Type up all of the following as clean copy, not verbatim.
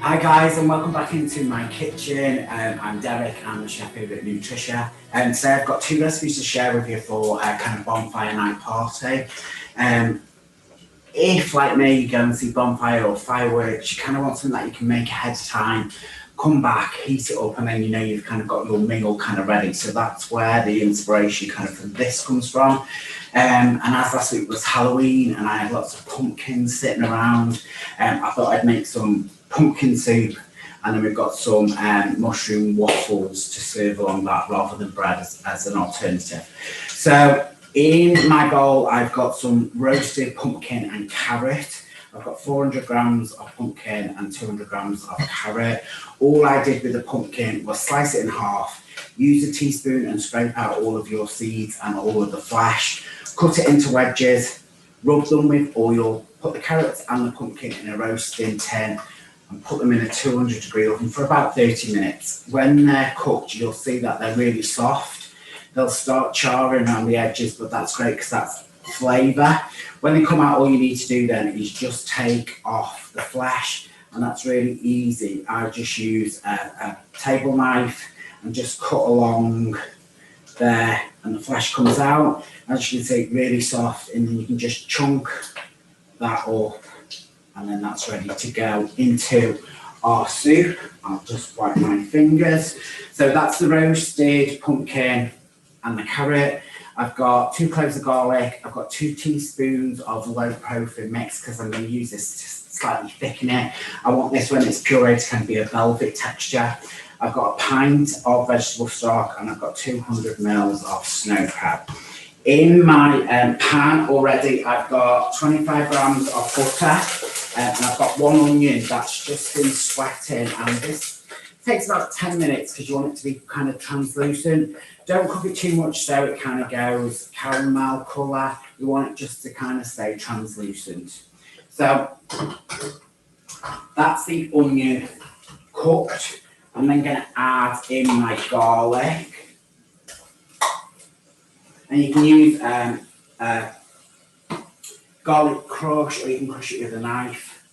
Hi guys, and welcome back into my kitchen. I'm Derek, I'm the chef over at Nutricia, and today I've got two recipes to share with you for a kind of bonfire night party. If, like me, you go and see bonfire or fireworks, you kind of want something that you can make ahead of time, come back, heat it up, and then you know you've kind of got your meal kind of ready. So that's where the inspiration kind of for this comes from. And as last week was Halloween and I had lots of pumpkins sitting around, I thought I'd make some pumpkin soup, and then we've got some mushroom waffles to serve along that rather than bread as an alternative. So in my bowl, I've got some roasted pumpkin and carrot. I've got 400 grams of pumpkin and 200 grams of carrot. All I did with the pumpkin was slice it in half, use a teaspoon and scrape out all of your seeds and all of the flesh, cut it into wedges, rub them with oil, put the carrots and the pumpkin in a roasting tin, and put them in a 200-degree oven for about 30 minutes. When they're cooked, you'll see that they're really soft. They'll start charring around the edges, but that's great because that's flavour. When they come out, all you need to do then is just take off the flesh, and that's really easy. I just use a table knife and just cut along there, and the flesh comes out. As you can see, really soft, and then you can just chunk that up, and then that's ready to go into our soup. I'll just wipe my fingers. So that's the roasted pumpkin and the carrot. I've got 2 cloves of garlic. I've got 2 teaspoons of low-profile mix because I'm going to use this to slightly thicken it. I want this when it's pureed to kind of be a velvet texture. I've got a pint of vegetable stock, and I've got 200 mils of Sno-Pro. In my pan already, I've got 25 grams of butter, and I've got 1 onion that's just been sweating, and this takes about 10 minutes because you want it to be kind of translucent. Don't cook it too much so it kind of goes caramel colour. You want it just to kind of stay translucent. So that's the onion cooked. I'm then going to add in my garlic. And you can use garlic crush, or you can crush it with a knife.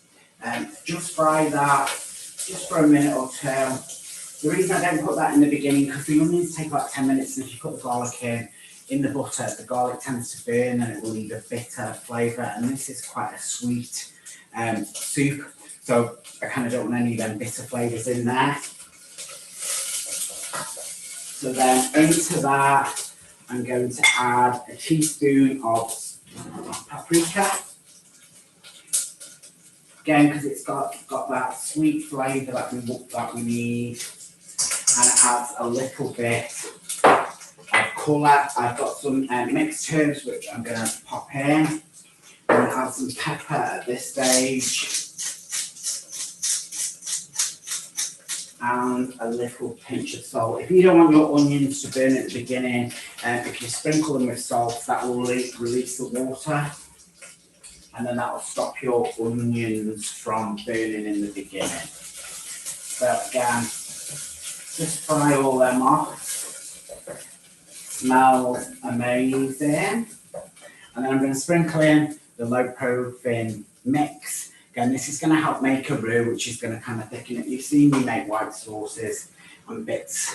Just fry that just for a minute or two. The reason I don't put that in the beginning, because the onions take about 10 minutes, and if you put the garlic in the butter, the garlic tends to burn and it will leave a bitter flavour, and this is quite a sweet soup, so I kind of don't want any of them bitter flavours in there. So then into that, I'm going to add a teaspoon of paprika. Again, because it's got that sweet flavour that we need, and it adds a little bit of colour. I've got some mixed herbs which I'm going to pop in. I'm going to add some pepper at this stage, and a little pinch of salt. If you don't want your onions to burn at the beginning, if you sprinkle them with salt, that will release the water, and then that will stop your onions from burning in the beginning. So again, just fry all them off. Smells amazing. And then I'm going to sprinkle in the low-profile mix. Again, this is going to help make a roux, which is going to kind of thicken it. You've seen me make white sauces and bits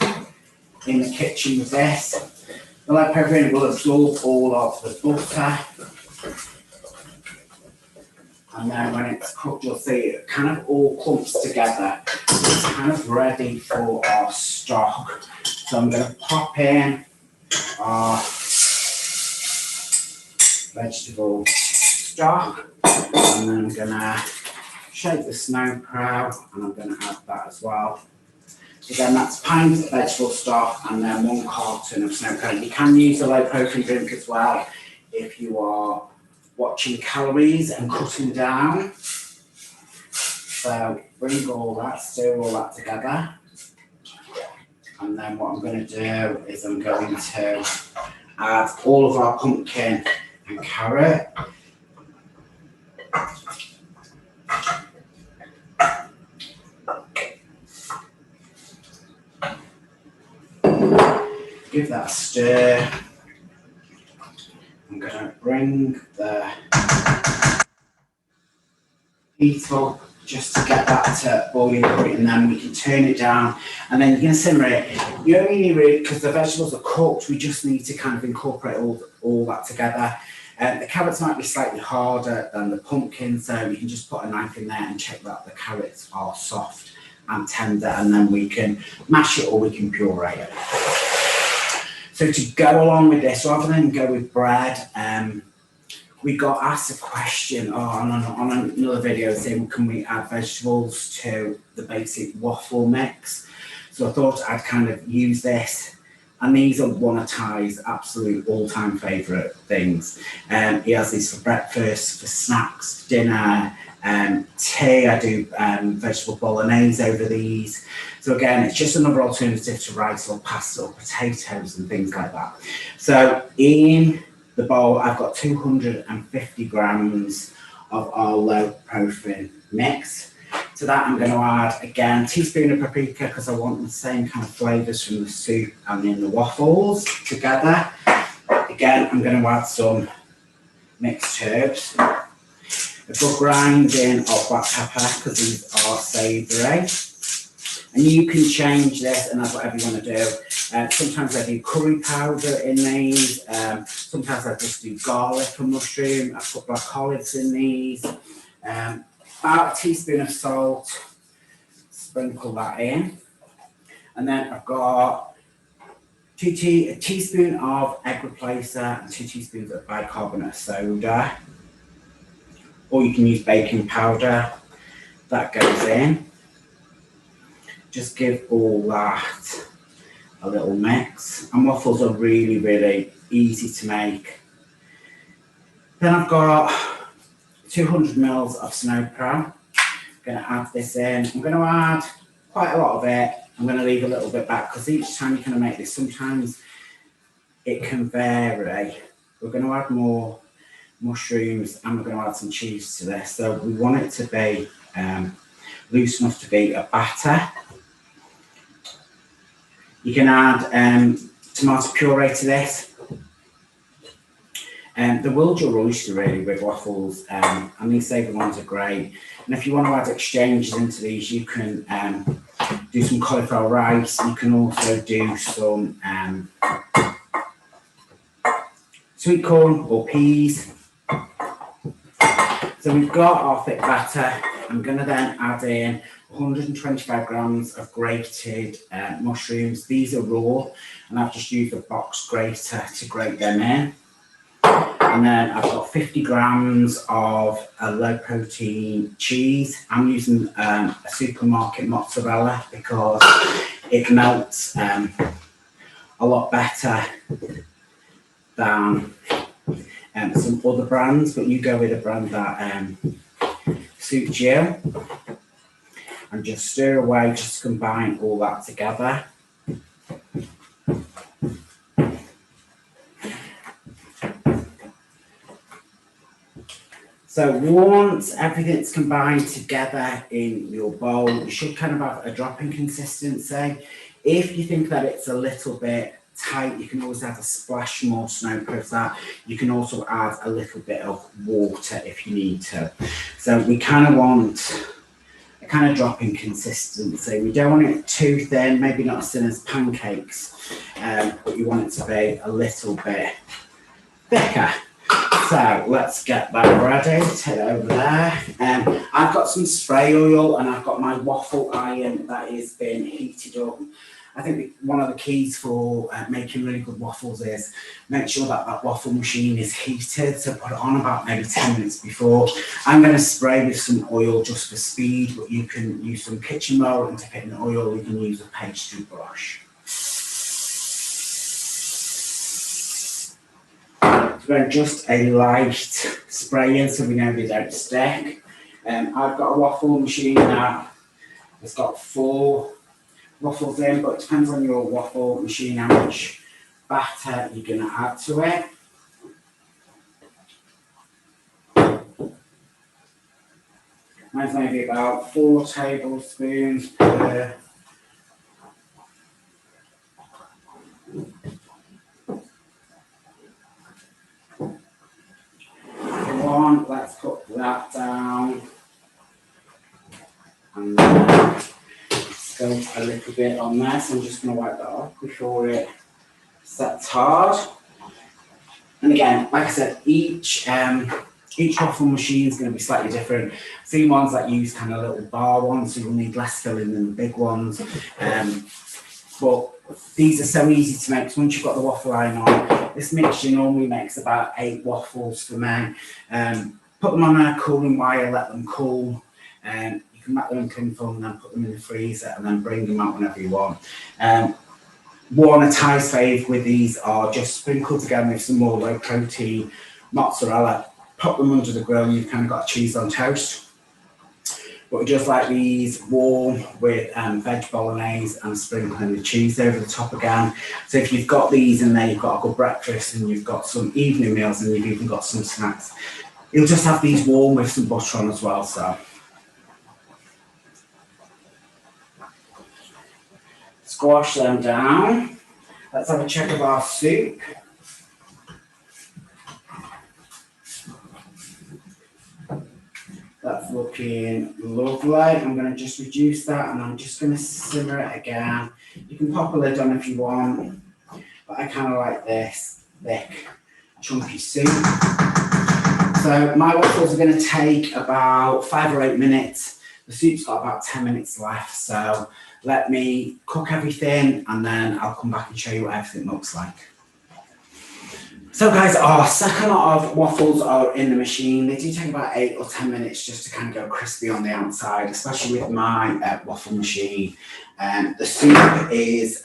in the kitchen with this. The low-profile will absorb all of the butter. And then when it's cooked, you'll see it kind of all clumps together. It's kind of ready for our stock. So I'm going to pop in our vegetable stock, and then I'm going to shake the Sno-Pro, and I'm going to add that as well. Again, that's pint of vegetable stock and then 1 carton of Sno-Pro. You can use a low-protein drink as well if you are watching calories and cutting down. So bring all that, stir all that together. And then what I'm going to do is I'm going to add all of our pumpkin and carrot. Give that a stir. I'm going to bring the heat up just to get that to boiling point, and then we can turn it down, and then you're going to simmer it. You only need, because the vegetables are cooked, we just need to kind of incorporate all that together. The carrots might be slightly harder than the pumpkin, so you can just put a knife in there and check that the carrots are soft and tender, and then we can mash it or we can puree it. So to go along with this, rather than go with bread, we got asked a question on another video saying, can we add vegetables to the basic waffle mix? So I thought I'd kind of use this. And these are one of Ty's absolute all-time favourite things. He has these for breakfast, for snacks, dinner, tea. I do vegetable bolognese over these. So again, it's just another alternative to rice or pasta or potatoes and things like that. So in the bowl, I've got 250 grams of our low-protein mix. To that, I'm going to add, again, a teaspoon of paprika because I want the same kind of flavours from the soup and in the waffles together. Again, I'm going to add some mixed herbs. A good grinding of black pepper because these are savoury. And you can change this and add whatever you want to do. Sometimes I do curry powder in these. Sometimes I just do garlic and mushroom. I put black olives in these. About a teaspoon of salt, sprinkle that in. And then I've got a teaspoon of egg replacer and 2 teaspoons of bicarbonate soda. Or you can use baking powder. That goes in. Just give all that a little mix. And waffles are really, really easy to make. Then I've got 200 mils of Sno-Pro. I'm going to add this in. I'm going to add quite a lot of it. I'm going to leave a little bit back because each time you're going to make this, sometimes it can vary. We're going to add more mushrooms and we're going to add some cheese to this. So we want it to be loose enough to be a batter. You can add tomato puree to this. The Wiltshire oyster really with waffles, and these savoury ones are great. And if you want to add exchanges into these, you can do some cauliflower rice. You can also do some sweet corn or peas. So we've got our thick batter. I'm going to then add in 125 grams of grated mushrooms. These are raw, and I've just used a box grater to grate them in. And then I've got 50 grams of a low-protein cheese. I'm using a supermarket mozzarella because it melts a lot better than some other brands, but you go with a brand that suits you. And just stir away, just combine all that together. So once everything's combined together in your bowl, you should kind of have a dropping consistency. If you think that it's a little bit tight, you can always add a splash more Sno-Pro to that. You can also add a little bit of water if you need to. So we kind of want a kind of dropping consistency. We don't want it too thin, maybe not as thin as pancakes, but you want it to be a little bit thicker. So let's get that ready. Take it over there. I've got some spray oil and I've got my waffle iron that is being heated up. I think one of the keys for making really good waffles is make sure that that waffle machine is heated. So put it on about maybe 10 minutes before. I'm going to spray with some oil just for speed, but you can use some kitchen roll and dip it in oil. You can use a pastry brush. So just a light spray in so we know they don't stick. I've got a waffle machine that has got 4 waffles in, but it depends on your waffle machine how much batter you're going to add to it. Mine's maybe about 4 tablespoons per. Let's put that down. And then go a little bit on there, so I'm just going to wipe that off before it sets hard. And again, like I said, each waffle machine is going to be slightly different. I've seen ones that use kind of little bar ones, so you'll need less filling than the big ones. But these are so easy to make. So once you've got the waffle iron on, this mixture normally makes about 8 waffles for me. Put them on a cooling wire, let them cool. You can wrap them in cling film and then put them in the freezer and then bring them out whenever you want. One of Ty's fave with these are just sprinkled together with some more low protein mozzarella. Pop them under the grill and you've kind of got cheese on toast. But we just like these warm with veg bolognese and sprinkling the cheese over the top again. So if you've got these in there, you've got a good breakfast and you've got some evening meals and you've even got some snacks. You'll just have these warm with some butter on as well. So squash them down. Let's have a check of our soup. That's looking lovely. I'm going to just reduce that and I'm just going to simmer it again. You can pop a lid on if you want, but I kind of like this thick, chunky soup. So my waffles are going to take about 5 or 8 minutes. The soup's got about 10 minutes left, so let me cook everything and then I'll come back and show you what everything looks like. So guys, our second lot of waffles are in the machine. They do take about 8 or 10 minutes just to kind of go crispy on the outside, especially with my waffle machine. The soup is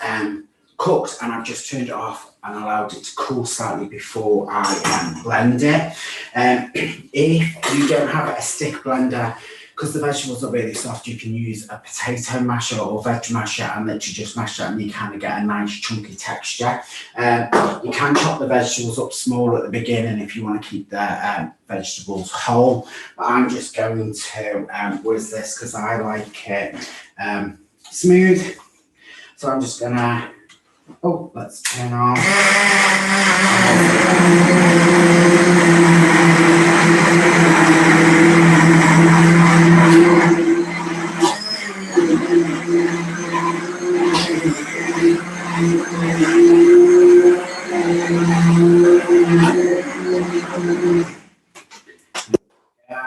cooked and I've just turned it off and allowed it to cool slightly before I blend it. If you don't have a stick blender, because the vegetables are really soft, you can use a potato masher or veg masher and literally just mash that and you kind of get a nice chunky texture. You can chop the vegetables up small at the beginning if you want to keep the vegetables whole. But I'm just going to whiz this because I like it smooth. So I'm just going to, let's turn on.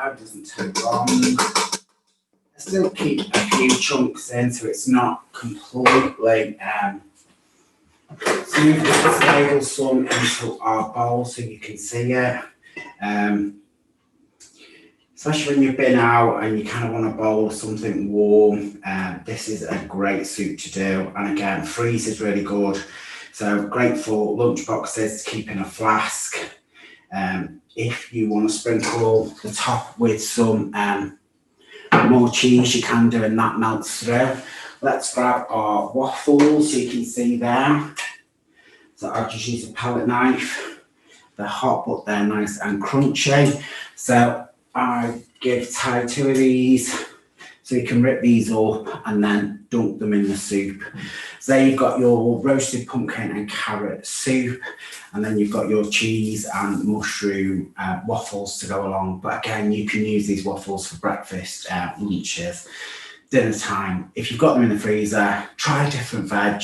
It doesn't take long. I still keep a few chunks in so it's not completely smooth. Just ladle some into our bowl so you can see it. Especially when you've been out and you kind of want a bowl of something warm, this is a great soup to do. And again, freeze is really good. So great for lunch boxes to keep in a flask. If you want to sprinkle the top with some more cheese, you can do and that melts through. Let's grab our waffles so you can see them. So I'll just use a palette knife. They're hot, but they're nice and crunchy. So I give Ty 2 of these so you can rip these up and then dunk them in the soup. So there you've got your roasted pumpkin and carrot soup, and then you've got your cheese and mushroom waffles to go along. But again, you can use these waffles for breakfast, lunches, dinner time. If you've got them in the freezer, try a different veg.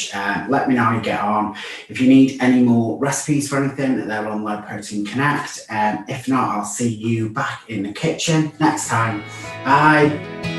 Let me know how you get on. If you need any more recipes for anything, they're on Low Protein Connect. If not, I'll see you back in the kitchen next time. Bye.